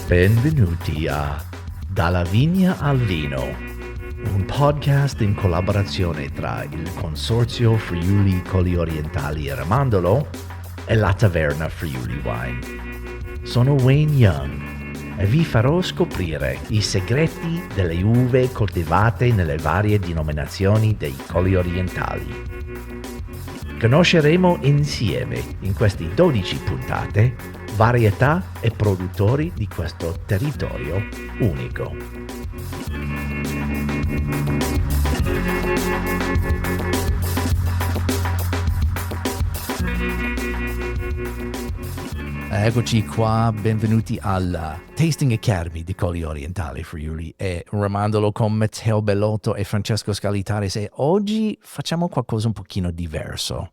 Benvenuti a Dalla Vigna al Vino, un podcast in collaborazione tra il Consorzio Friuli Colli Orientali e Ramandolo e la Taverna Friuli Wine. Sono Wayne Young e vi farò scoprire i segreti delle uve coltivate nelle varie denominazioni dei Colli Orientali. Conosceremo insieme in queste 12 puntate varietà e produttori di questo territorio unico. Eccoci qua, benvenuti alla Tasting Academy di Colli Orientali Friuli e Ramandolo con Matteo Bellotto e Francesco Scalitaris, e oggi facciamo qualcosa un pochino diverso.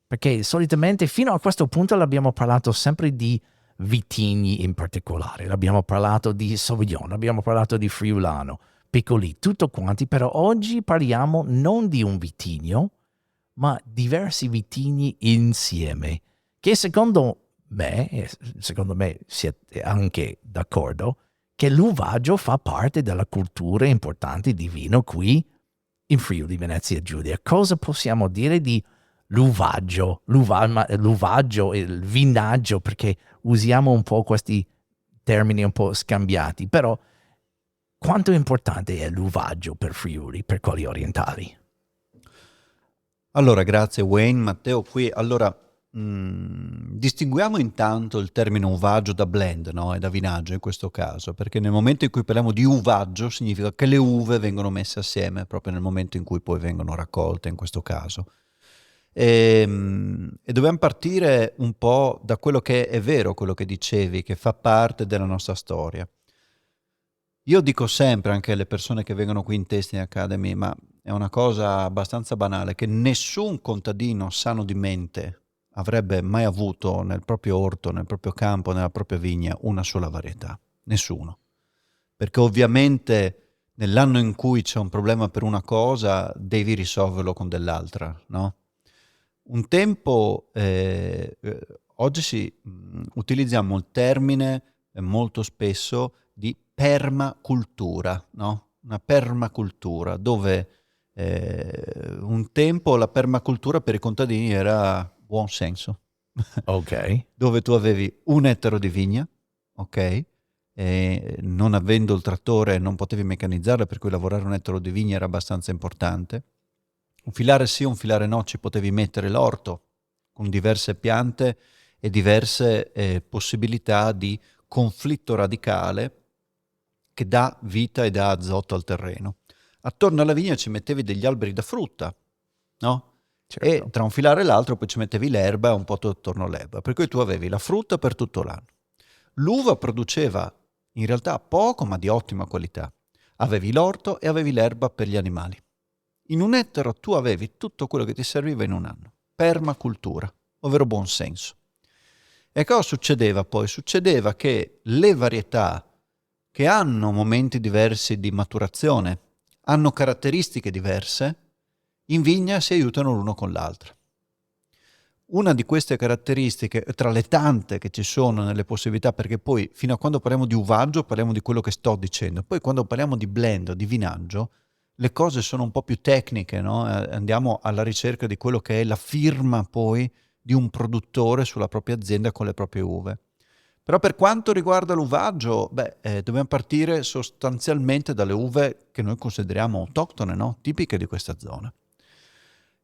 Perché solitamente fino a questo punto l'abbiamo parlato sempre di vitigni in particolare, l'abbiamo parlato di Sauvignon, abbiamo parlato di Friulano, piccoli, tutto quanti, però oggi parliamo non di un vitigno, ma diversi vitigni insieme, che secondo me siete anche d'accordo, che l'uvaggio fa parte della cultura importante di vino qui in Friuli Venezia Giulia. Cosa possiamo dire di l'uvaggio, il vinaggio, perché usiamo un po' questi termini un po' scambiati, però quanto importante è l'uvaggio per Friuli, per Colli Orientali? Allora, grazie Wayne, Matteo qui. Allora, distinguiamo intanto il termine uvaggio da blend, no? E da vinaggio in questo caso, perché nel momento in cui parliamo di uvaggio significa che le uve vengono messe assieme proprio nel momento in cui poi vengono raccolte in questo caso. E dobbiamo partire un po' da quello che è vero, quello che dicevi, che fa parte della nostra storia. Io dico sempre anche alle persone che vengono qui in Tasting Academy, ma è una cosa abbastanza banale, che nessun contadino sano di mente avrebbe mai avuto nel proprio orto, nel proprio campo, nella propria vigna una sola varietà. Nessuno. Perché ovviamente nell'anno in cui c'è un problema per una cosa devi risolverlo con dell'altra, no? Un tempo, oggi utilizziamo il termine molto spesso di permacultura, no? Una permacultura, dove un tempo la permacultura per i contadini era buon senso. Ok. Dove tu avevi un ettaro di vigna, ok? E non avendo il trattore non potevi meccanizzarla, per cui lavorare un ettaro di vigna era abbastanza importante. Un filare sì, un filare no, ci potevi mettere l'orto con diverse piante e diverse possibilità di conflitto radicale che dà vita e dà azoto al terreno. Attorno alla vigna ci mettevi degli alberi da frutta, no? Certo. E tra un filare e l'altro poi ci mettevi l'erba e un po' attorno all'erba, per cui tu avevi la frutta per tutto l'anno. L'uva produceva in realtà poco, ma di ottima qualità. Avevi l'orto e avevi l'erba per gli animali. In un ettaro tu avevi tutto quello che ti serviva in un anno. Permacultura, ovvero buon senso. E cosa succedeva poi? Succedeva che le varietà che hanno momenti diversi di maturazione, hanno caratteristiche diverse, in vigna si aiutano l'uno con l'altra. Una di queste caratteristiche, tra le tante che ci sono nelle possibilità, perché poi fino a quando parliamo di uvaggio parliamo di quello che sto dicendo, poi quando parliamo di blend, di vinaggio, le cose sono un po' più tecniche, no? Andiamo alla ricerca di quello che è la firma poi di un produttore sulla propria azienda con le proprie uve. Però per quanto riguarda l'uvaggio, dobbiamo partire sostanzialmente dalle uve che noi consideriamo autoctone, no? Tipiche di questa zona.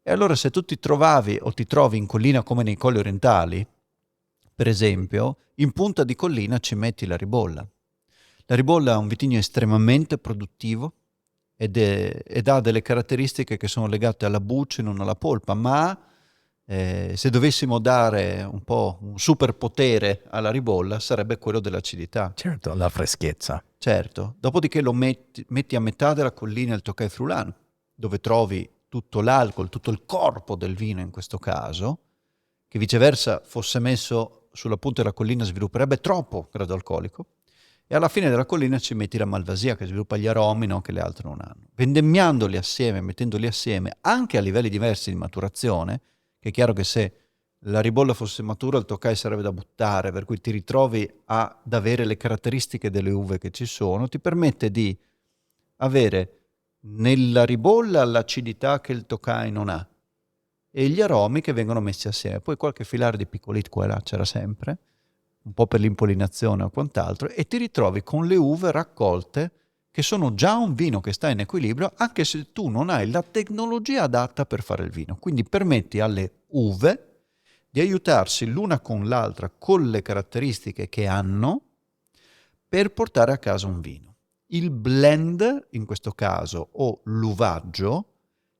E allora se tu ti trovavi o ti trovi in collina come nei Colli Orientali, per esempio, in punta di collina ci metti la ribolla. La ribolla è un vitigno estremamente produttivo ed ha delle caratteristiche che sono legate alla buccia e non alla polpa, ma se dovessimo dare un po' un superpotere alla ribolla sarebbe quello dell'acidità. Certo, la freschezza. Certo, dopodiché lo metti a metà della collina il Tocai Friulano, dove trovi tutto l'alcol, tutto il corpo del vino in questo caso, che viceversa fosse messo sulla punta della collina svilupperebbe troppo grado alcolico, e alla fine della collina ci metti la malvasia che sviluppa gli aromi, no, che le altre non hanno. Vendemmiandoli assieme, mettendoli assieme, anche a livelli diversi di maturazione, che è chiaro che se la ribolla fosse matura il Tokai sarebbe da buttare, per cui ti ritrovi ad avere le caratteristiche delle uve che ci sono, ti permette di avere nella ribolla l'acidità che il Tokai non ha e gli aromi che vengono messi assieme. Poi qualche filare di piccolit qua e là c'era sempre, un po' per l'impollinazione o quant'altro, e ti ritrovi con le uve raccolte che sono già un vino che sta in equilibrio, anche se tu non hai la tecnologia adatta per fare il vino. Quindi permetti alle uve di aiutarsi l'una con l'altra con le caratteristiche che hanno per portare a casa un vino. Il blend, in questo caso, o l'uvaggio,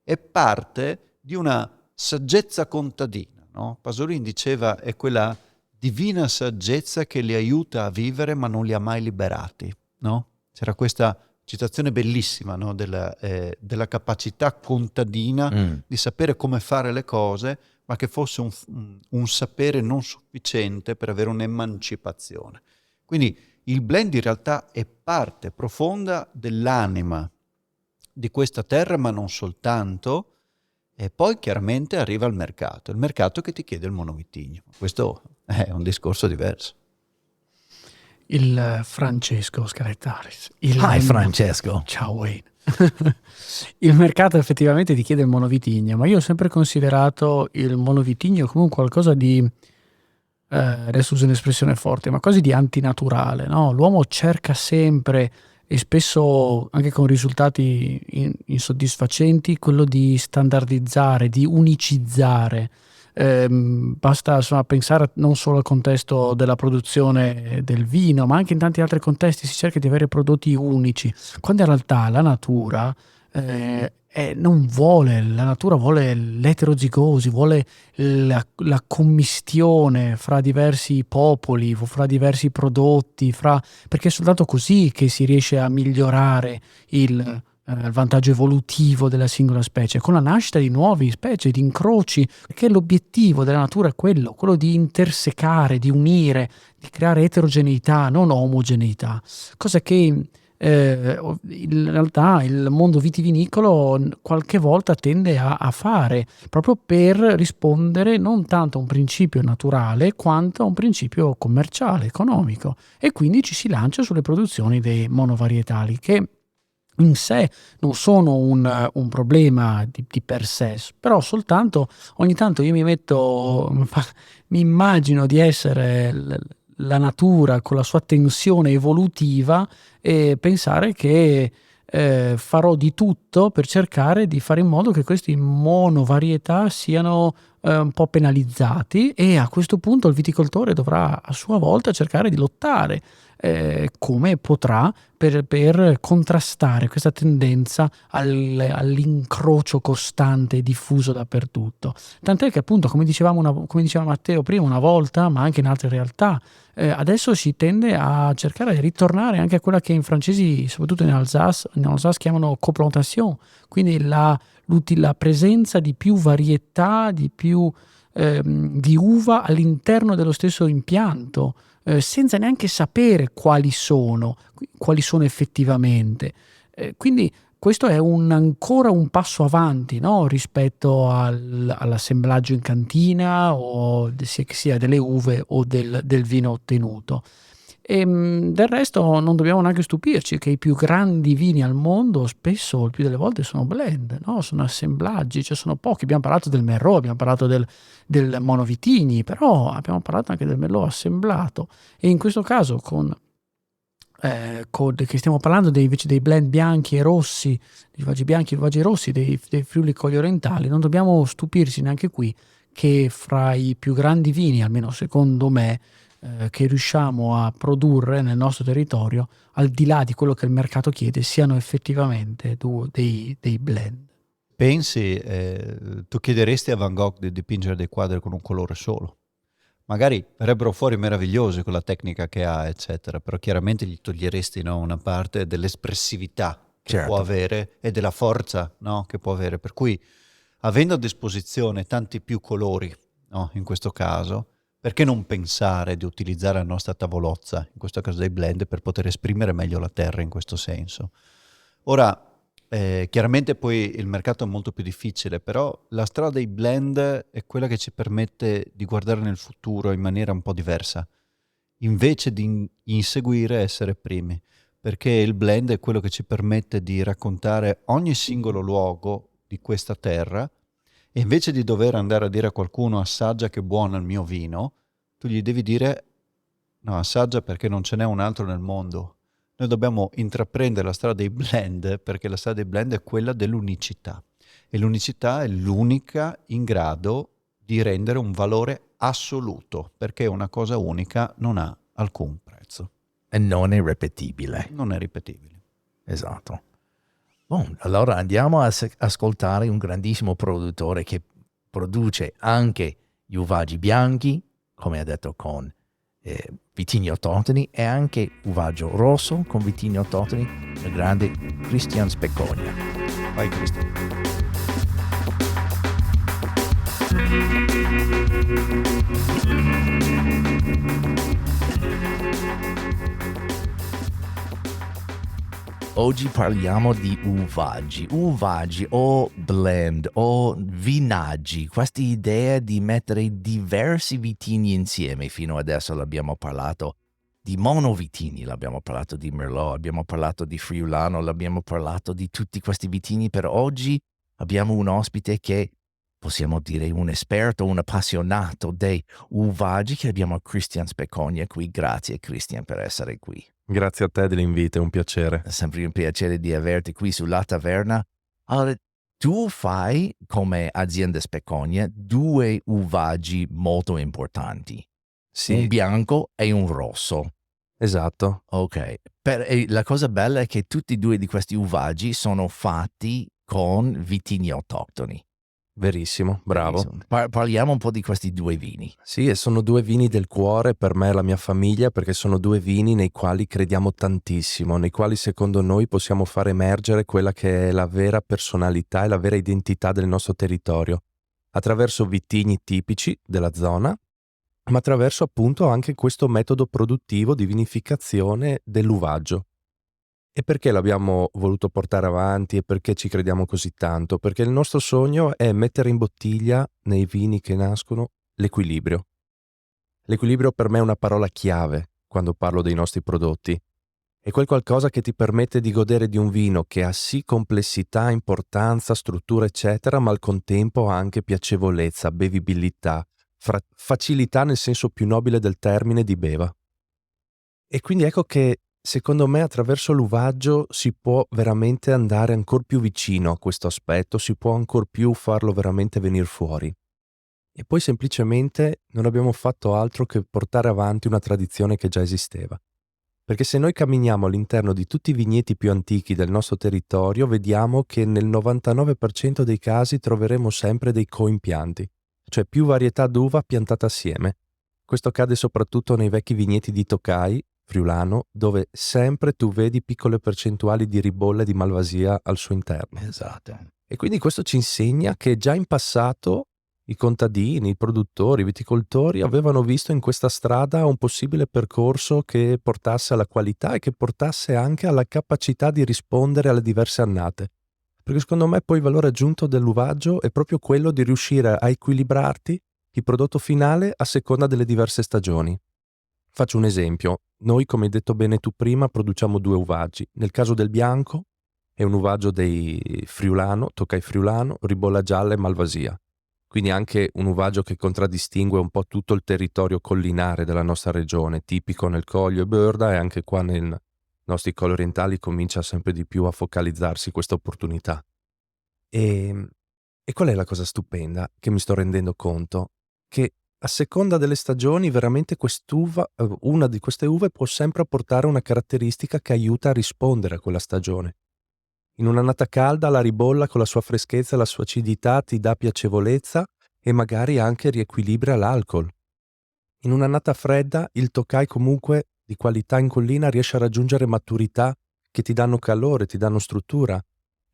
è parte di una saggezza contadina, no? Pasolini diceva è quella divina saggezza che li aiuta a vivere ma non li ha mai liberati, no? C'era questa citazione bellissima, no? della capacità contadina di sapere come fare le cose, ma che fosse un sapere non sufficiente per avere un'emancipazione. Quindi il blend in realtà è parte profonda dell'anima di questa terra, ma non soltanto, e poi chiaramente arriva il mercato che ti chiede il monovitigno. Questo è un discorso diverso. Il Francesco Scalettaris. Hi Francesco. Ciao Wayne. Il mercato effettivamente ti chiede il monovitigno, ma io ho sempre considerato il monovitigno come un qualcosa di, adesso uso un'espressione forte, ma quasi di antinaturale, no? L'uomo cerca sempre, e spesso anche con risultati insoddisfacenti, quello di standardizzare, di unicizzare. Basta insomma pensare non solo al contesto della produzione del vino, ma anche in tanti altri contesti si cerca di avere prodotti unici, quando in realtà la natura non vuole, la natura vuole l'eterozigosi, vuole la commistione fra diversi popoli, fra diversi prodotti, perché è soltanto così che si riesce a migliorare il vantaggio evolutivo della singola specie, con la nascita di nuove specie, di incroci, perché l'obiettivo della natura è quello di intersecare, di unire, di creare eterogeneità, non omogeneità, cosa che in realtà il mondo vitivinicolo qualche volta tende a fare, proprio per rispondere non tanto a un principio naturale quanto a un principio commerciale, economico, e quindi ci si lancia sulle produzioni dei monovarietali, che in sé non sono un problema di per sé, però soltanto ogni tanto io mi immagino di essere la natura con la sua tensione evolutiva e pensare che farò di tutto per cercare di fare in modo che questi monovarietà siano un po' penalizzati, e a questo punto il viticoltore dovrà a sua volta cercare di lottare come potrà per contrastare questa tendenza all'incrocio costante e diffuso dappertutto. Tant'è che appunto, come diceva Matteo prima, una volta, ma anche in altre realtà, adesso si tende a cercare di ritornare anche a quella che in francesi, soprattutto in Alsace chiamano coplantation, quindi la presenza di più varietà, di più di uva all'interno dello stesso impianto, senza neanche sapere quali sono effettivamente. Quindi questo è ancora un passo avanti, no? Rispetto all'assemblaggio in cantina, o sia delle uve o del vino ottenuto. E del resto non dobbiamo neanche stupirci che i più grandi vini al mondo spesso, il più delle volte, sono blend, no? Sono assemblaggi, cioè sono pochi. Abbiamo parlato del Merlot, abbiamo parlato del Monovitigni, però abbiamo parlato anche del Merlot assemblato, e in questo caso che stiamo parlando invece dei blend bianchi e rossi, dei vaggi bianchi e vaggi rossi dei Friuli Colli Orientali, non dobbiamo stupirci neanche qui che fra i più grandi vini, almeno secondo me, che riusciamo a produrre nel nostro territorio, al di là di quello che il mercato chiede, siano effettivamente dei blend. Pensi, tu chiederesti a Van Gogh di dipingere dei quadri con un colore solo? Magari verrebbero fuori meravigliosi con la tecnica che ha, eccetera, però chiaramente gli toglieresti, no, una parte dell'espressività che può avere e della forza, no, che può avere. Per cui, avendo a disposizione tanti più colori, no, in questo caso, perché non pensare di utilizzare la nostra tavolozza, in questo caso dei blend, per poter esprimere meglio la terra in questo senso? Ora, Chiaramente poi il mercato è molto più difficile, però la strada dei blend è quella che ci permette di guardare nel futuro in maniera un po' diversa, invece di inseguire essere primi, perché il blend è quello che ci permette di raccontare ogni singolo luogo di questa terra, e invece di dover andare a dire a qualcuno assaggia che buono il mio vino, tu gli devi dire no, assaggia perché non ce n'è un altro nel mondo. Noi dobbiamo intraprendere la strada dei blend, perché la strada dei blend è quella dell'unicità. E l'unicità è l'unica in grado di rendere un valore assoluto, perché una cosa unica non ha alcun prezzo. E non è ripetibile. Non è ripetibile. Esatto. Allora andiamo a ascoltare un grandissimo produttore che produce anche gli uvaggi bianchi, come ha detto, con vitigni autoctoni, e anche uvaggio rosso con vitigni autoctoni, il grande Christian Specogna. Vai Cristian. Oggi parliamo di uvaggi o blend o vinaggi, questa idea di mettere diversi vitigni insieme. Fino adesso l'abbiamo parlato di monovitini, l'abbiamo parlato di Merlot, abbiamo parlato di Friulano, l'abbiamo parlato di tutti questi vitigni. Per oggi abbiamo un ospite che possiamo dire un esperto, un appassionato dei uvaggi, che abbiamo Christian Specogna qui. Grazie Christian per essere qui. Grazie a te dell'invito, è un piacere. È sempre un piacere di averti qui sulla taverna. Allora, tu fai come azienda Specogna 2 uvaggi molto importanti. Sì, Un bianco e un rosso. esatto. Ok. E la cosa bella è che tutti e 2 di questi uvaggi sono fatti con vitigni autoctoni. Verissimo, bravo. Benissimo. Parliamo un po' di questi 2 vini. Sì, e sono 2 vini del cuore per me e la mia famiglia, perché sono 2 vini nei quali crediamo tantissimo, nei quali secondo noi possiamo far emergere quella che è la vera personalità e la vera identità del nostro territorio, attraverso vitigni tipici della zona, ma attraverso appunto anche questo metodo produttivo di vinificazione dell'uvaggio. E perché l'abbiamo voluto portare avanti e perché ci crediamo così tanto? Perché il nostro sogno è mettere in bottiglia, nei vini che nascono, l'equilibrio. L'equilibrio per me è una parola chiave quando parlo dei nostri prodotti. È quel qualcosa che ti permette di godere di un vino che ha sì complessità, importanza, struttura, eccetera, ma al contempo ha anche piacevolezza, bevibilità, facilità nel senso più nobile del termine di beva. E quindi ecco che secondo me attraverso l'uvaggio si può veramente andare ancora più vicino a questo aspetto, si può ancora più farlo veramente venire fuori. E poi semplicemente non abbiamo fatto altro che portare avanti una tradizione che già esisteva. Perché se noi camminiamo all'interno di tutti i vigneti più antichi del nostro territorio, vediamo che nel 99% dei casi troveremo sempre dei coimpianti, cioè più varietà d'uva piantata assieme. Questo accade soprattutto nei vecchi vigneti di Tokai, Friulano, dove sempre tu vedi piccole percentuali di ribolla e di malvasia al suo interno. Esatto. E quindi questo ci insegna che già in passato i contadini, i produttori, i viticoltori avevano visto in questa strada un possibile percorso che portasse alla qualità e che portasse anche alla capacità di rispondere alle diverse annate. Perché secondo me poi il valore aggiunto dell'uvaggio è proprio quello di riuscire a equilibrarti il prodotto finale a seconda delle diverse stagioni. Faccio un esempio. Noi, come hai detto bene tu prima, produciamo 2 uvaggi. Nel caso del bianco è un uvaggio dei Friulano, Tokai Friulano, Ribolla Gialla e Malvasia. Quindi anche un uvaggio che contraddistingue un po' tutto il territorio collinare della nostra regione, tipico nel Coglio e Börda, e anche qua nei nostri colli orientali comincia sempre di più a focalizzarsi questa opportunità. E qual è la cosa stupenda che mi sto rendendo conto? Che a seconda delle stagioni veramente una di queste uve può sempre apportare una caratteristica che aiuta a rispondere a quella stagione. In un'annata calda la ribolla con la sua freschezza e la sua acidità ti dà piacevolezza e magari anche riequilibra l'alcol. In un'annata fredda il Tokai comunque di qualità in collina riesce a raggiungere maturità che ti danno calore, ti danno struttura.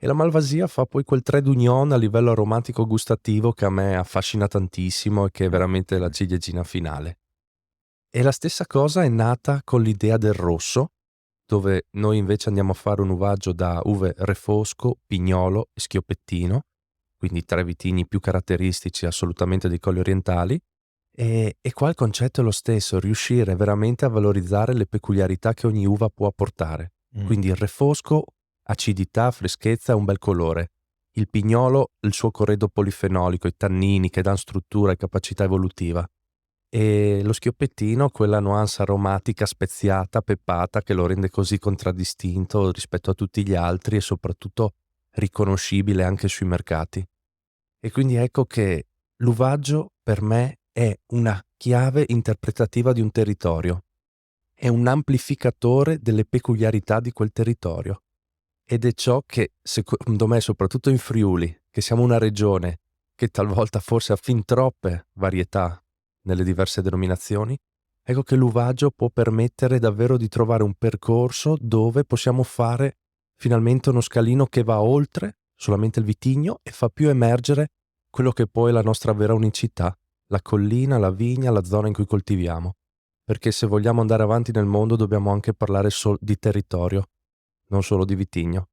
E la Malvasia fa poi quel trait d'union a livello aromatico gustativo che a me affascina tantissimo e che è veramente la ciliegina finale. E la stessa cosa è nata con l'idea del rosso, dove noi invece andiamo a fare un uvaggio da uve refosco, pignolo e schioppettino, quindi 3 vitigni più caratteristici assolutamente dei Colli Orientali. E qua il concetto è lo stesso, riuscire veramente a valorizzare le peculiarità che ogni uva può apportare. Quindi il refosco, acidità, freschezza e un bel colore. Il pignolo, il suo corredo polifenolico, i tannini che danno struttura e capacità evolutiva. E lo schioppettino, quella nuance aromatica, speziata, peppata, che lo rende così contraddistinto rispetto a tutti gli altri e soprattutto riconoscibile anche sui mercati. E quindi ecco che l'uvaggio per me è una chiave interpretativa di un territorio, è un amplificatore delle peculiarità di quel territorio. Ed è ciò che, secondo me, soprattutto in Friuli, che siamo una regione che talvolta forse ha fin troppe varietà nelle diverse denominazioni, ecco che l'uvaggio può permettere davvero di trovare un percorso dove possiamo fare finalmente uno scalino che va oltre solamente il vitigno e fa più emergere quello che poi è la nostra vera unicità, la collina, la vigna, la zona in cui coltiviamo. Perché se vogliamo andare avanti nel mondo dobbiamo anche parlare di territorio, non solo di vitigno.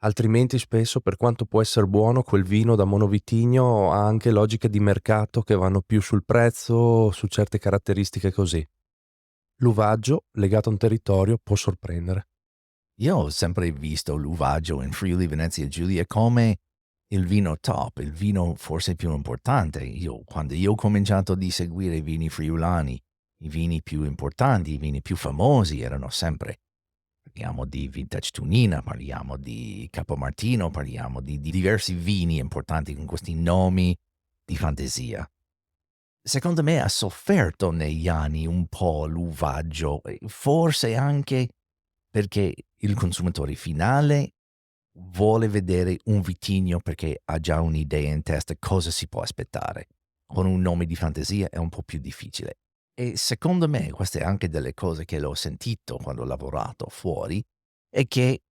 Altrimenti spesso, per quanto può essere buono, quel vino da monovitigno ha anche logiche di mercato che vanno più sul prezzo, su certe caratteristiche così. L'uvaggio, legato a un territorio, può sorprendere. Io ho sempre visto l'uvaggio in Friuli, Venezia Giulia come il vino top, il vino forse più importante. Quando io ho cominciato di seguire i vini friulani, i vini più importanti, i vini più famosi erano sempre, parliamo di Vintage Tunina, parliamo di Capomartino, parliamo di diversi vini importanti con questi nomi di fantasia. Secondo me ha sofferto negli anni un po' l'uvaggio, forse anche perché il consumatore finale vuole vedere un vitigno perché ha già un'idea in testa cosa si può aspettare. Con un nome di fantasia è un po' più difficile. E secondo me, queste è anche delle cose che l'ho sentito quando ho lavorato fuori, è che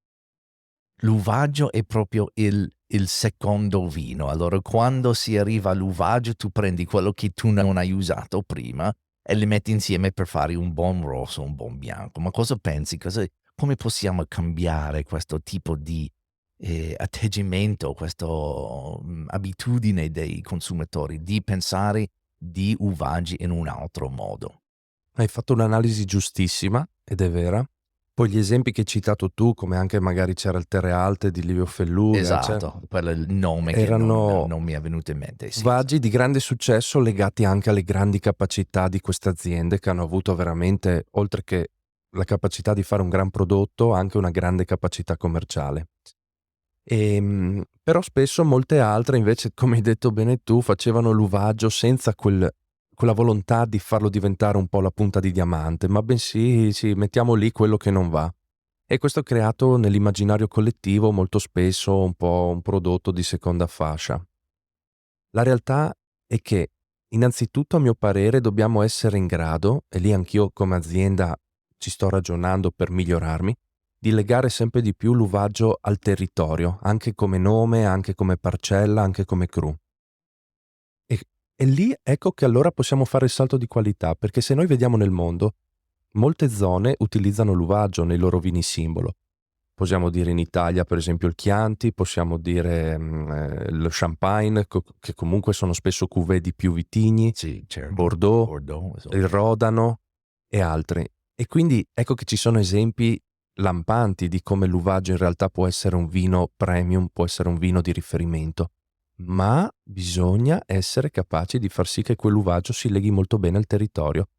l'uvaggio è proprio il secondo vino. Allora, quando si arriva all'uvaggio, tu prendi quello che tu non hai usato prima e li metti insieme per fare un buon rosso, un buon bianco. Ma cosa pensi? Come possiamo cambiare questo tipo di atteggiamento, questa abitudine dei consumatori di pensare di uvaggi in un altro modo? Hai fatto un'analisi giustissima, ed è vera. Poi gli esempi che hai citato tu, come anche magari c'era il Terre Alte di Livio Felluga, Esatto, quello è il nome che erano non mi è venuto in mente. Sì, vaggi di grande successo legati anche alle grandi capacità di queste aziende che hanno avuto veramente, oltre che la capacità di fare un gran prodotto, anche una grande capacità commerciale. Però spesso molte altre invece, come hai detto bene tu, facevano l'uvaggio senza quella volontà di farlo diventare un po' la punta di diamante, ma bensì mettiamo lì quello che non va. E questo ha creato nell'immaginario collettivo molto spesso un po' un prodotto di seconda fascia. La realtà è che innanzitutto, a mio parere, dobbiamo essere in grado, e lì anch'io come azienda ci sto ragionando per migliorarmi, di legare sempre di più l'uvaggio al territorio, anche come nome, anche come parcella, anche come cru. E lì ecco che allora possiamo fare il salto di qualità, perché se noi vediamo nel mondo, molte zone utilizzano l'uvaggio nei loro vini simbolo. Possiamo dire in Italia per esempio il Chianti, possiamo dire lo Champagne, che comunque sono spesso cuvée di più vitigni, sì, certo. Bordeaux, il Rodano e altri. E quindi ecco che ci sono esempi lampanti di come l'uvaggio in realtà può essere un vino premium, può essere un vino di riferimento, ma bisogna essere capaci di far sì che quell'uvaggio si leghi molto bene al territorio.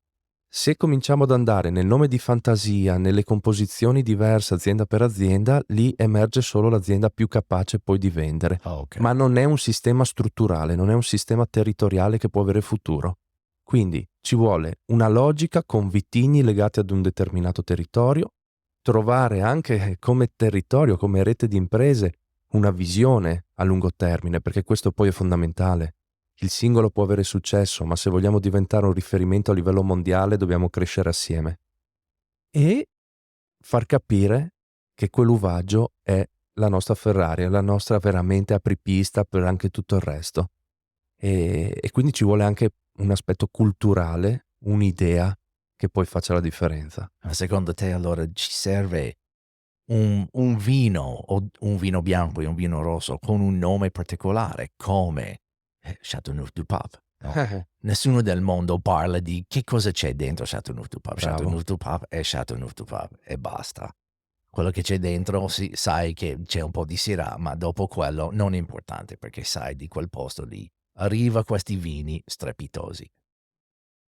Se cominciamo ad andare nel nome di fantasia, nelle composizioni diverse azienda per azienda, lì emerge solo l'azienda più capace poi di vendere. Okay. Ma non è un sistema strutturale, non è un sistema territoriale che può avere futuro. Quindi ci vuole una logica con vitigni legati ad un determinato territorio, trovare anche come territorio, come rete di imprese, una visione a lungo termine, perché questo poi è fondamentale. Il singolo può avere successo, ma se vogliamo diventare un riferimento a livello mondiale dobbiamo crescere assieme. E far capire che quell'uvaggio è la nostra Ferrari, è la nostra veramente apripista per anche tutto il resto. E quindi ci vuole anche un aspetto culturale, un'idea che poi faccia la differenza. Ma secondo te allora ci serve un vino o un vino bianco e un vino rosso con un nome particolare come Châteauneuf-du-Pape, no? Nessuno del mondo parla di che cosa c'è dentro Châteauneuf-du-Pape. Bravo. Châteauneuf-du-Pape è Châteauneuf-du-Pape e basta. Quello che c'è dentro, sai che c'è un po' di Syrah, ma dopo quello non è importante perché sai di quel posto lì. Arriva questi vini strepitosi.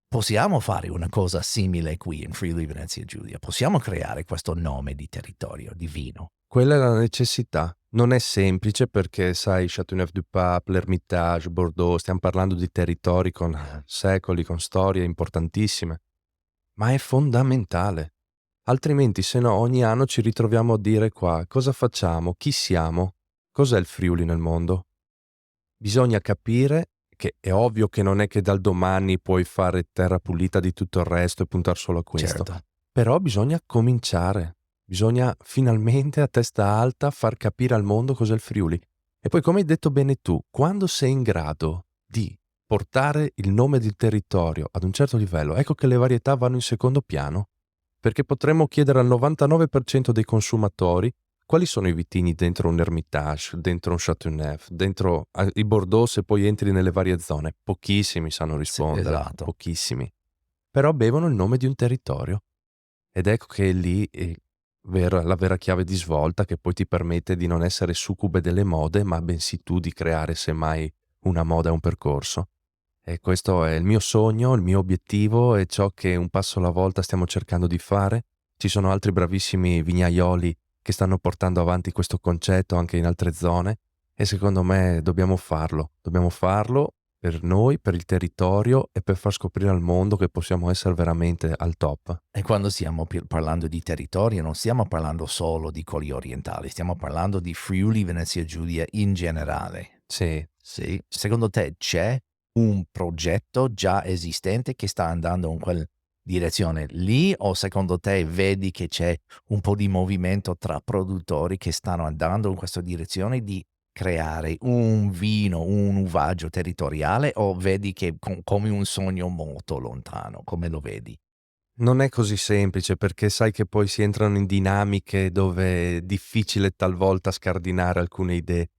Possiamo fare una cosa simile qui in Friuli Venezia Giulia. Possiamo creare questo nome di territorio, di vino. Quella è la necessità. Non è semplice perché, sai, Châteauneuf-du-Pape, l'Hermitage, Bordeaux, stiamo parlando di territori con secoli, con storie importantissime. Ma è fondamentale. Altrimenti, se no, ogni anno ci ritroviamo a dire qua cosa facciamo, chi siamo, cos'è il Friuli nel mondo. Bisogna capire che è ovvio che non è che dal domani puoi fare terra pulita di tutto il resto e puntare solo a questo. Certo. Però bisogna cominciare, bisogna finalmente a testa alta far capire al mondo cos'è il Friuli. E poi, come hai detto bene tu, quando sei in grado di portare il nome del territorio ad un certo livello, ecco che le varietà vanno in secondo piano, perché potremmo chiedere al 99% dei consumatori quali sono i vitigni dentro un Hermitage, dentro un Châteauneuf, dentro i Bordeaux, se poi entri nelle varie zone. Pochissimi sanno rispondere, esatto. pochissimi. Però bevono il nome di un territorio. Ed ecco che lì è la vera chiave di svolta che poi ti permette di non essere succube delle mode, ma bensì tu di creare semmai una moda e un percorso. E questo è il mio sogno, il mio obiettivo e ciò che un passo alla volta stiamo cercando di fare. Ci sono altri bravissimi vignaioli che stanno portando avanti questo concetto anche in altre zone e secondo me dobbiamo farlo per noi, per il territorio e per far scoprire al mondo che possiamo essere veramente al top. E quando stiamo parlando di territorio non stiamo parlando solo di Colli Orientali, stiamo parlando di Friuli Venezia Giulia in generale. Sì. Sì. Secondo te c'è un progetto già esistente che sta andando in quella direzione lì o secondo te vedi che c'è un po' di movimento tra produttori che stanno andando in questa direzione di creare un vino, un uvaggio territoriale o vedi che come un sogno molto lontano? Come lo vedi? Non è così semplice perché sai che poi si entrano in dinamiche dove è difficile talvolta scardinare alcune idee,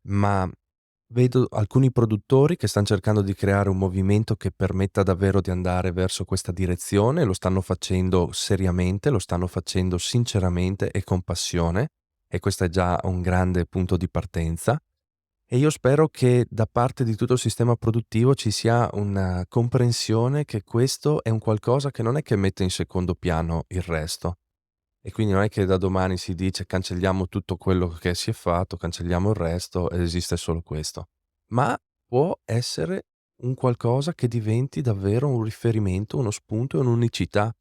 ma vedo alcuni produttori che stanno cercando di creare un movimento che permetta davvero di andare verso questa direzione, lo stanno facendo seriamente, lo stanno facendo sinceramente e con passione e questo è già un grande punto di partenza. E io spero che da parte di tutto il sistema produttivo ci sia una comprensione che questo è un qualcosa che non è che mette in secondo piano il resto. E quindi non è che da domani si dice cancelliamo tutto quello che si è fatto, cancelliamo il resto ed esiste solo questo. Ma può essere un qualcosa che diventi davvero un riferimento, uno spunto e un'unicità.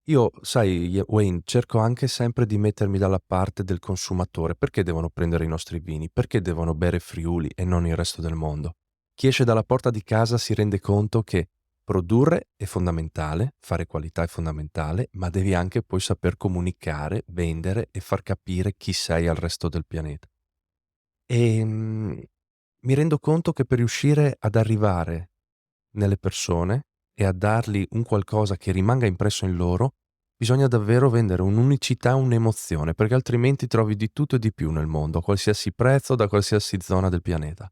Io, sai, Wayne, cerco anche sempre di mettermi dalla parte del consumatore. Perché devono prendere i nostri vini? Perché devono bere Friuli e non il resto del mondo? Chi esce dalla porta di casa si rende conto che produrre è fondamentale, fare qualità è fondamentale, ma devi anche poi saper comunicare, vendere e far capire chi sei al resto del pianeta. E mi rendo conto che per riuscire ad arrivare nelle persone e a dargli un qualcosa che rimanga impresso in loro, bisogna davvero vendere un'unicità, un'emozione, perché altrimenti trovi di tutto e di più nel mondo, a qualsiasi prezzo, da qualsiasi zona del pianeta.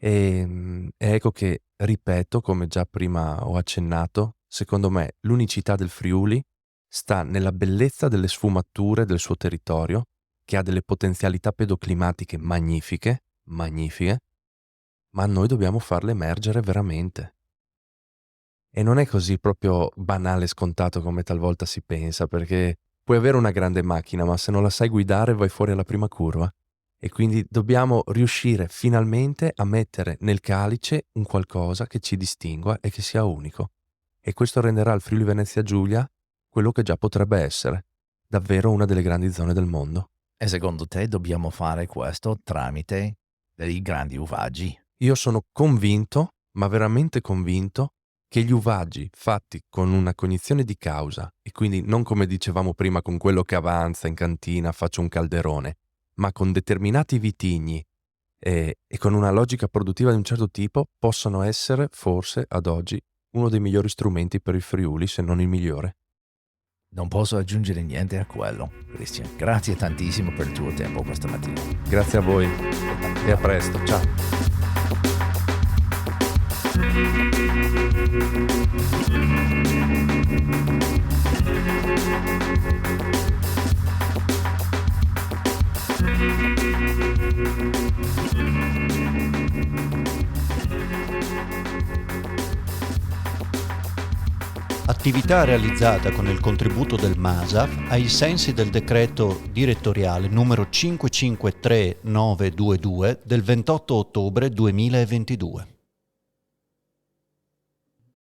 E ecco che, ripeto, come già prima ho accennato, secondo me l'unicità del Friuli sta nella bellezza delle sfumature del suo territorio, che ha delle potenzialità pedoclimatiche magnifiche, ma noi dobbiamo farle emergere veramente. E non è così proprio banale e scontato come talvolta si pensa, perché puoi avere una grande macchina, ma se non la sai guidare vai fuori alla prima curva. E quindi dobbiamo riuscire finalmente a mettere nel calice un qualcosa che ci distingua e che sia unico. E questo renderà il Friuli Venezia Giulia quello che già potrebbe essere, davvero una delle grandi zone del mondo. E secondo te dobbiamo fare questo tramite dei grandi uvaggi? Io sono convinto, ma veramente convinto, che gli uvaggi fatti con una cognizione di causa, e quindi non come dicevamo prima con quello che avanza in cantina faccio un calderone, ma con determinati vitigni e con una logica produttiva di un certo tipo, possono essere forse ad oggi uno dei migliori strumenti per il Friuli, se non il migliore. Non posso aggiungere niente a quello, Christian. Grazie tantissimo per il tuo tempo questa mattina. Grazie a voi e a presto, ciao. Attività realizzata con il contributo del MASAF ai sensi del decreto direttoriale numero 553922 del 28 ottobre 2022.